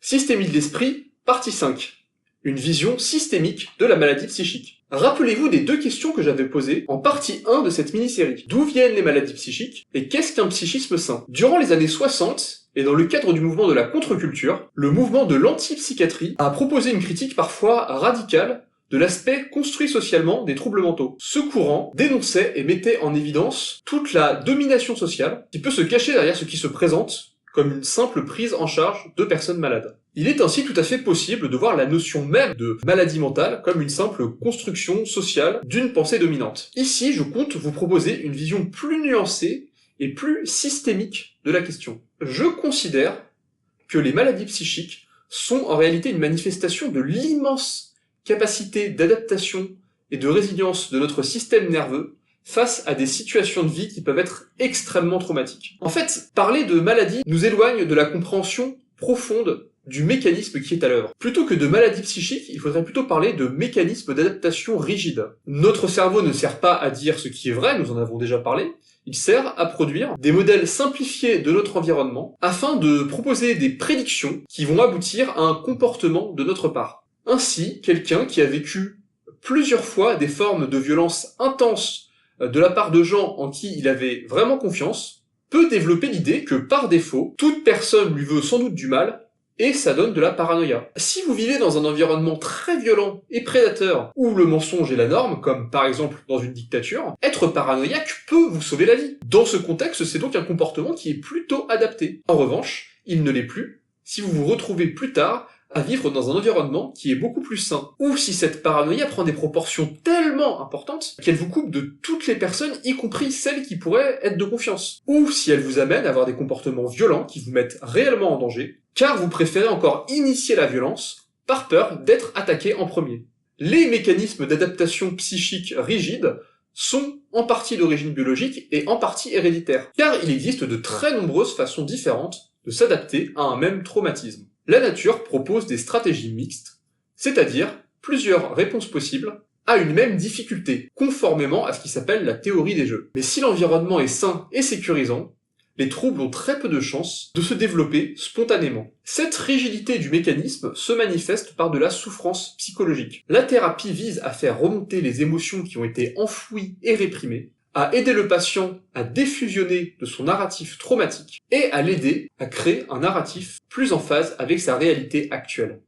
Systémie de l'esprit, partie 5. Une vision systémique de la maladie psychique. Rappelez-vous des deux questions que j'avais posées en partie 1 de cette mini-série. D'où viennent les maladies psychiques et qu'est-ce qu'un psychisme sain? Durant les années 60, et dans le cadre du mouvement de la contre-culture, le mouvement de l'anti-psychiatrie a proposé une critique parfois radicale de l'aspect construit socialement des troubles mentaux. Ce courant dénonçait et mettait en évidence toute la domination sociale qui peut se cacher derrière ce qui se présente comme une simple prise en charge de personnes malades. Il est ainsi tout à fait possible de voir la notion même de maladie mentale comme une simple construction sociale d'une pensée dominante. Ici, je compte vous proposer une vision plus nuancée et plus systémique de la question. Je considère que les maladies psychiques sont en réalité une manifestation de l'immense capacité d'adaptation et de résilience de notre système nerveux face à des situations de vie qui peuvent être extrêmement traumatiques. En fait, parler de maladie nous éloigne de la compréhension profonde du mécanisme qui est à l'œuvre. Plutôt que de maladie psychique, il faudrait plutôt parler de mécanisme d'adaptation rigide. Notre cerveau ne sert pas à dire ce qui est vrai, nous en avons déjà parlé, il sert à produire des modèles simplifiés de notre environnement afin de proposer des prédictions qui vont aboutir à un comportement de notre part. Ainsi, quelqu'un qui a vécu plusieurs fois des formes de violence intenses de la part de gens en qui il avait vraiment confiance, peut développer l'idée que par défaut, toute personne lui veut sans doute du mal, et ça donne de la paranoïa. Si vous vivez dans un environnement très violent et prédateur, où le mensonge est la norme, comme par exemple dans une dictature, être paranoïaque peut vous sauver la vie. Dans ce contexte, c'est donc un comportement qui est plutôt adapté. En revanche, il ne l'est plus si vous vous retrouvez plus tard à vivre dans un environnement qui est beaucoup plus sain. Ou si cette paranoïa prend des proportions tellement importantes qu'elle vous coupe de toutes les personnes, y compris celles qui pourraient être de confiance. Ou si elle vous amène à avoir des comportements violents qui vous mettent réellement en danger, car vous préférez encore initier la violence par peur d'être attaqué en premier. Les mécanismes d'adaptation psychique rigides sont en partie d'origine biologique et en partie héréditaire, car il existe de très nombreuses façons différentes de s'adapter à un même traumatisme. La nature propose des stratégies mixtes, c'est-à-dire plusieurs réponses possibles à une même difficulté, conformément à ce qui s'appelle la théorie des jeux. Mais si l'environnement est sain et sécurisant, les troubles ont très peu de chances de se développer spontanément. Cette rigidité du mécanisme se manifeste par de la souffrance psychologique. La thérapie vise à faire remonter les émotions qui ont été enfouies et réprimées, à aider le patient à défusionner de son narratif traumatique et à l'aider à créer un narratif plus en phase avec sa réalité actuelle.